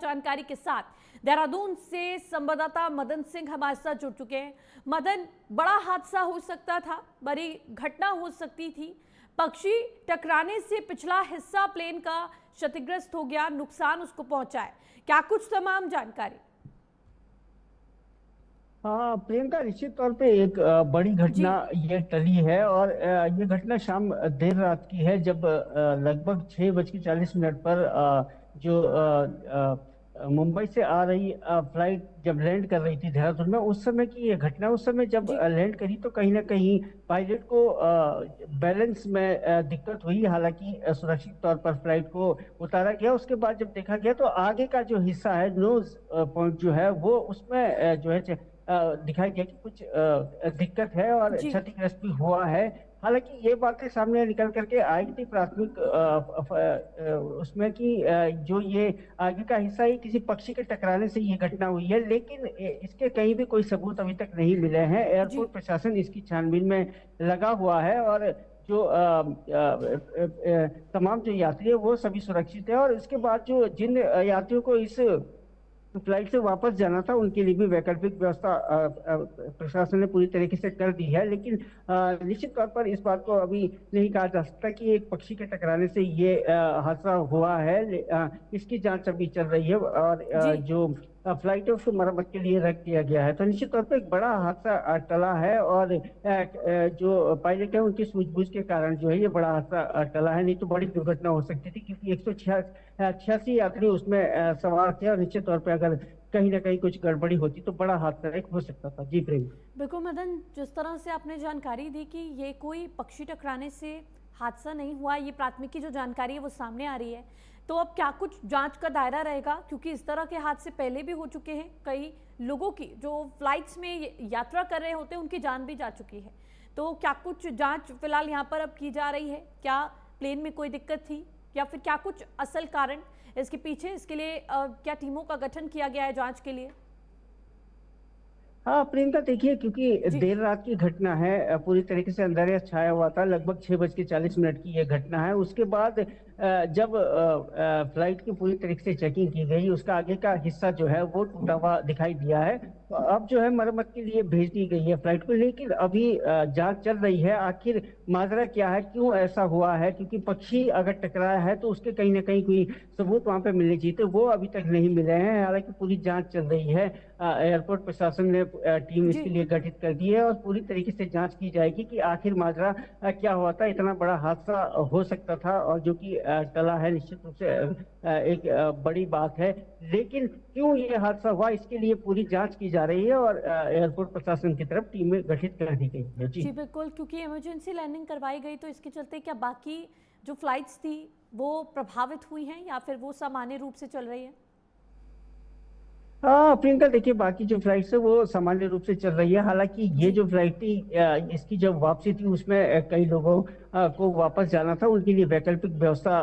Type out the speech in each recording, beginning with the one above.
जानकारी के साथ देहरादून से संवाददाता मदन सिंह हमारे साथ जुड़ चुके हैं। मदन, बड़ा हादसा हो सकता था, बड़ी घटना हो सकती थी। पक्षी टकराने से पिछला हिस्सा प्लेन का क्षतिग्रस्त हो गया, नुकसान उसको पहुंचा है। क्या कुछ तमाम जानकारी? हाँ, प्रियंका, निश्चित तौर पे एक बड़ी जी। घटना ये टली है। और ये घटना शाम देर रात की है, जब लगभग 6:40 पर जो मुंबई से आ रही फ्लाइट जब लैंड कर रही थी देहरादून में, उस समय की ये घटना। उस समय जब जी। लैंड करी तो कहीं ना कहीं पायलट को बैलेंस में दिक्कत हुई। हालांकि सुरक्षित तौर पर फ्लाइट को उतारा गया। उसके बाद जब देखा गया तो आगे का जो हिस्सा है, नोज पॉइंट जो है, वो उसमें जो है दिखाई दिया कि कुछ दिक्कत है और जी। क्षतिग्रस्त भी हुआ है। हालांकि ये बातें सामने निकल करके आई थी प्राथमिक उसमें कि जो ये आगे का हिस्सा ही किसी पक्षी के टकराने से ये घटना हुई है, लेकिन इसके कहीं भी कोई सबूत अभी तक नहीं मिले हैं। जी। एयरपोर्ट प्रशासन इसकी छानबीन में लगा हुआ है और जो तमाम जो यात्री है वो सभी सुरक्षित है। और इसके बाद जो जिन यात्रियों को इस फ्लाइट से वापस जाना था, उनके लिए भी वैकल्पिक व्यवस्था प्रशासन ने पूरी तरीके से कर दी है। लेकिन निश्चित तौर पर इस बात को अभी नहीं कहा जा सकता कि एक पक्षी के टकराने से ये हादसा हुआ है। इसकी जांच अभी चल रही है और जी। जो फ्लाइट है उसको मरम्मत के लिए रख दिया गया है। तो निश्चित तौर पर एक बड़ा हादसा टला है। और जो पायलट है उनकी सूझबूझ के कारण जो है ये बड़ा हादसा टला है, नहीं तो बड़ी दुर्घटना हो सकती थी, क्योंकि 186 यात्री उसमें सवार थे। और निश्चित तौर पर अगर कहीं ना कहीं कुछ गड़बड़ी होती तो बड़ा हादसा एक हो सकता था। जी प्रेम। बिल्कुल मदन, जिस तरह से आपने जानकारी दी कि ये कोई पक्षी टकराने से हादसा नहीं हुआ, ये प्राथमिकी जो जानकारी है वो सामने आ रही है, तो अब क्या कुछ जांच का दायरा रहेगा? क्योंकि इस तरह के हादसे पहले भी हो चुके हैं, कई लोगों की जो फ्लाइट्स में यात्रा कर रहे होते हैं उनकी जान भी जा चुकी है। तो क्या कुछ जांच फिलहाल यहाँ पर अब की जा रही है? क्या प्लेन में कोई दिक्कत थी या फिर क्या कुछ असल कारण इसके पीछे? इसके लिए क्या टीमों का गठन किया गया है जांच के लिए? हाँ प्रियंका, देखिए, क्योंकि जी। देर रात की घटना है, पूरी तरीके से अंधेरा छाया हुआ था। लगभग 6:40 की ये घटना है। उसके बाद जब फ्लाइट की पूरी तरीके से चेकिंग की गई, उसका आगे का हिस्सा जो है वो टूटा हुआ दिखाई दिया है। तो अब जो है मरम्मत के लिए भेज दी गई है फ्लाइट को। लेकिन अभी जांच चल रही है, आखिर माजरा क्या है, क्यों ऐसा हुआ है। क्योंकि पक्षी अगर टकराया है तो उसके कहीं ना कहीं कोई सबूत वहां पे मिलने चाहिए, तो वो अभी तक नहीं मिले हैं। हालांकि पूरी जांच चल रही है। एयरपोर्ट प्रशासन ने टीम जी। इसके लिए गठित कर दी है और पूरी तरीके से जांच की जाएगी कि आखिर माजरा क्या हुआ था। इतना बड़ा हादसा हो सकता था और जो कि टला है, निश्चित रूप से एक बड़ी बात है। लेकिन क्यों ये हादसा हुआ, इसके लिए पूरी जांच की जा रही है और एयरपोर्ट प्रशासन की तरफ टीमें गठित कर दी गई है। जी। जी बिल्कुल, क्योंकि इमरजेंसी लैंडिंग करवाई गई तो इसके चलते क्या बाकी जो फ्लाइट्स थी वो प्रभावित हुई हैं या फिर वो सामान्य रूप से चल रही है? हाँ प्रियंका, देखिए, बाकी जो फ्लाइट्स है वो सामान्य रूप से चल रही है। हालांकि ये जी। जो फ्लाइट थी, इसकी जब वापसी थी उसमें कई लोगों को वापस जाना था, उनके लिए वैकल्पिक व्यवस्था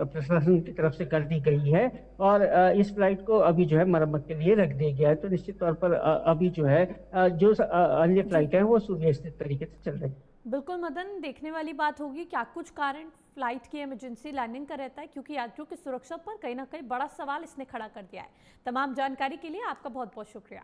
प्रशासन की तरफ से कर दी गई है। और इस फ्लाइट को अभी जो है मरम्मत के लिए रख दिया गया है। तो निश्चित तौर पर अभी जो है जो अन्य जी फ्लाइट है वो सुव्यवस्थित तरीके से चल रही है। बिल्कुल मदन, देखने वाली बात होगी क्या कुछ कारण फ्लाइट की इमरजेंसी लैंडिंग का रहता है, क्योंकि यात्रियों की सुरक्षा पर कहीं ना कहीं बड़ा सवाल इसने खड़ा कर दिया है। तमाम जानकारी के लिए आपका बहुत बहुत शुक्रिया।